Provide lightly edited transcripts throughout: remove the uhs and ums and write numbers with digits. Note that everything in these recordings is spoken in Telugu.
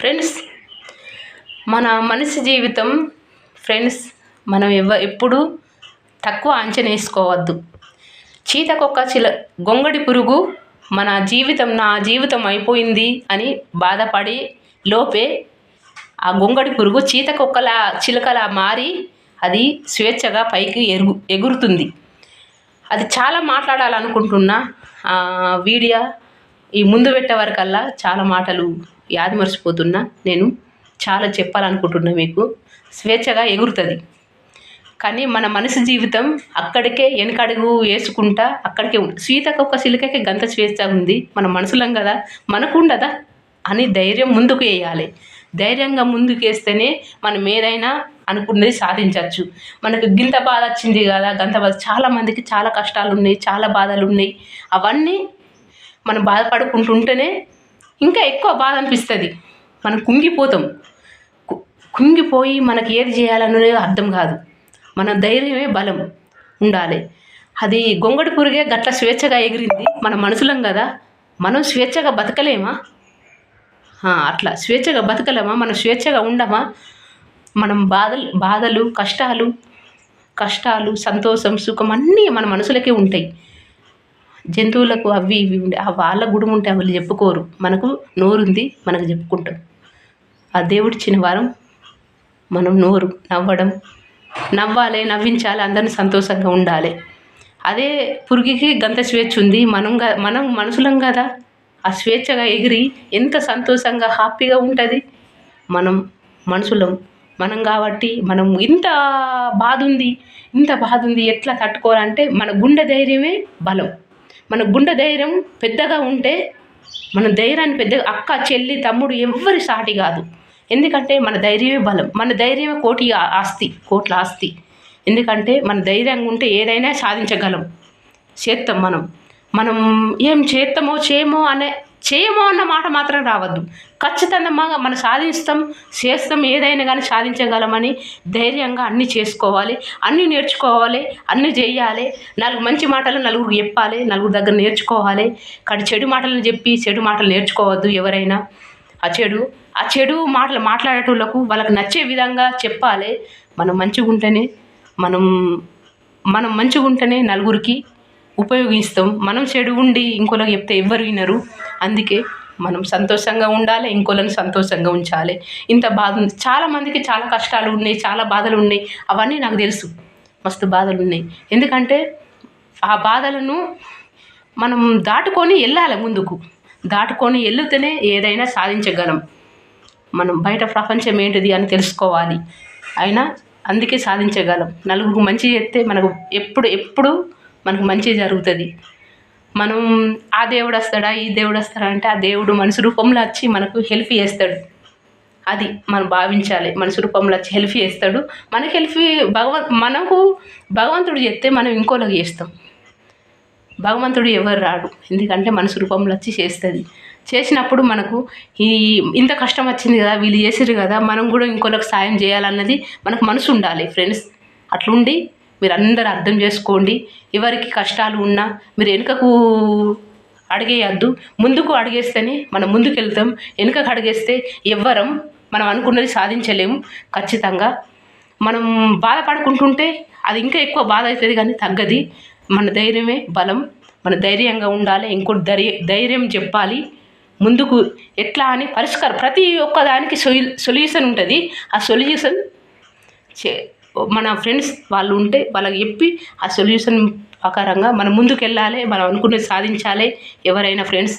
ఫ్రెండ్స్, మన మనిషి జీవితం ఫ్రెండ్స్ మనం ఎప్పుడు తక్కువ అంచనా వేసుకోవద్దు. గొంగడి పురుగు నా జీవితం అయిపోయింది అని బాధపడి లోపే ఆ గొంగడి పురుగు చిలుకలా మారి అది స్వేచ్ఛగా పైకి ఎగురుతుంది. అది చాలా మాట్లాడాలనుకుంటున్నా. వీడియో ఈ ముందు పెట్టే వరకల్లా చాలా మాటలు యాది మర్చిపోతున్నా. నేను చాలా చెప్పాలనుకుంటున్నా మీకు. స్వేచ్ఛగా ఎగురుతుంది, కానీ మన మనిషి జీవితం అక్కడికే వెనకడుగు వేసుకుంటా అక్కడికే సీతకొక్క చిలుకకి గంత స్వేచ్ఛ ఉంది. మన మనుషులం కదా, మనకు ఉండదా అని ధైర్యం ముందుకు వేయాలి. ధైర్యంగా ముందుకు వేస్తేనే మనం ఏదైనా అనుకున్నది సాధించవచ్చు. మనకు గింత బాధ వచ్చింది కదా, గంత బాధ. చాలామందికి చాలా కష్టాలు ఉన్నాయి, చాలా బాధలు ఉన్నాయి. అవన్నీ మనం బాధపడుకుంటుంటేనే ఇంకా ఎక్కువ బాధ అనిపిస్తుంది. మనం కుంగిపోయి మనకి ఏది చేయాలనేది అర్థం కాదు. మన ధైర్యమే బలం ఉండాలి. అది గొంగడి పురుగే గట్ల స్వేచ్ఛగా ఎగిరింది. మన మనుషులం కదా, మనం స్వేచ్ఛగా బతకలేమా? అట్లా స్వేచ్ఛగా బతకలేమా? మనం స్వేచ్ఛగా ఉండమా? మనం బాధలు కష్టాలు సంతోషం సుఖం అన్నీ మన మనసులకే ఉంటాయి. జంతువులకు అవి ఇవి ఉండే వాళ్ళ గుడుము ఉంటే వాళ్ళు చెప్పుకోరు. మనకు నోరుంది, మనకు చెప్పుకుంటాం. ఆ దేవుడిచ్చిన వరం మనం నోరు నవ్వాలి, నవ్వించాలి, అందరిని సంతోషంగా ఉండాలి. అదే పురుగుకి గంత స్వేచ్ఛ ఉంది. మనం మనుషులం కదా, ఆ స్వేచ్ఛగా ఎగిరి ఎంత సంతోషంగా హ్యాపీగా ఉంటుంది. మనం మనుషులం, మనం కాబట్టి మనం ఇంత బాధ ఉంది ఎట్లా తట్టుకోవాలంటే మన గుండె ధైర్యమే బలం. మన గుండె ధైర్యం పెద్దగా ఉంటే మన ధైర్యాన్ని పెద్దగా అక్క చెల్లి తమ్ముడు ఎవ్వరి సాటి కాదు. ఎందుకంటే మన ధైర్యమే బలం. మన ధైర్యమే కోట్ల ఆస్తి. ఎందుకంటే మన ధైర్యంగా ఉంటే ఏదైనా సాధించగలం. చేస్తాం. మనం ఏం చేయమో అన్న మాట మాత్రం రావద్దు. ఖచ్చితంగా మనం చేస్తాం, ఏదైనా కానీ సాధించగలమని ధైర్యంగా అన్నీ చేసుకోవాలి, అన్నీ నేర్చుకోవాలి, అన్నీ చేయాలి. మంచి మాటలు నలుగురికి చెప్పాలి, నలుగురు దగ్గర నేర్చుకోవాలి. కానీ చెడు మాటలను చెప్పి చెడు మాటలు నేర్చుకోవద్దు. ఎవరైనా ఆ చెడు మాటలు మాట్లాడేటోళ్ళకు వాళ్ళకి నచ్చే విధంగా చెప్పాలి. మనం మంచిగా ఉంటేనే నలుగురికి ఉపయోగిస్తాం. మనం చెడు ఉండి ఇంకోళ్ళకి చెప్తే ఎవ్వరు వినరు. అందుకే మనం సంతోషంగా ఉండాలి, ఇంకోళ్ళని సంతోషంగా ఉంచాలి. ఇంత బాధ ఉంది, చాలామందికి చాలా కష్టాలు ఉన్నాయి, చాలా బాధలు ఉన్నాయి. అవన్నీ నాకు తెలుసు. మస్తు బాధలు ఉన్నాయి. ఎందుకంటే ఆ బాధలను మనం దాటుకొని వెళ్ళాలి. ముందుకు దాటుకొని వెళ్తేనే ఏదైనా సాధించగలం. మనం బయట ప్రపంచం ఏంటిది అని తెలుసుకోవాలి. అయినా అందుకే సాధించగలం. నలుగురికి మంచి చేస్తే మనకు ఎప్పుడు మనకు మంచి జరుగుతుంది. మనం ఆ దేవుడు వస్తాడా ఈ దేవుడు వస్తాడా అంటే ఆ దేవుడు మనిషి రూపంలో వచ్చి మనకు హెల్ప్ చేస్తాడు. అది మనం భావించాలి. మనిషి రూపంలో వచ్చి హెల్ప్ చేస్తాడు. మనకు భగవంతుడు చేస్తే మనం ఇంకోళ్ళకి చేస్తాం. భగవంతుడు ఎవరు రాడు. ఎందుకంటే మనిషి రూపంలో వచ్చి చేసినప్పుడు మనకు ఇంత కష్టం వచ్చింది కదా, వీళ్ళు చేసిరు కదా, మనం కూడా ఇంకోళ్ళకి సాయం చేయాలన్నది మనకు మనసు ఉండాలి. ఫ్రెండ్స్, అట్లుండి మీరు అందరూ అర్థం చేసుకోండి. ఎవరికి కష్టాలు ఉన్నా మీరు వెనుకకు అడిగేయద్దు, ముందుకు అడిగేస్తేనే మనం ముందుకు వెళ్తాం. వెనుకకు అడిగేస్తే మనం అనుకున్నది సాధించలేము. ఖచ్చితంగా మనం బాధపడుకుంటుంటే అది ఇంకా ఎక్కువ బాధ అవుతుంది, కానీ తగ్గది. మన ధైర్యమే బలం. మన ధైర్యంగా ఉండాలి. ఇంకోటి ధైర్యం చెప్పాలి. ముందుకు ఎట్లా అని పరిష్కారం, ప్రతి ఒక్కదానికి సొల్యూషన్ ఉంటుంది. ఆ సొల్యూషన్ మన ఫ్రెండ్స్ వాళ్ళు ఉంటే వాళ్ళకి చెప్పి ఆ సొల్యూషన్ ప్రకారంగా మనం ముందుకు వెళ్ళాలి. మనం అనుకున్నది సాధించాలి. ఎవరైనా ఫ్రెండ్స్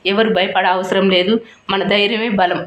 ఎవరు భయపడే అవసరం లేదు. మన ధైర్యమే బలం.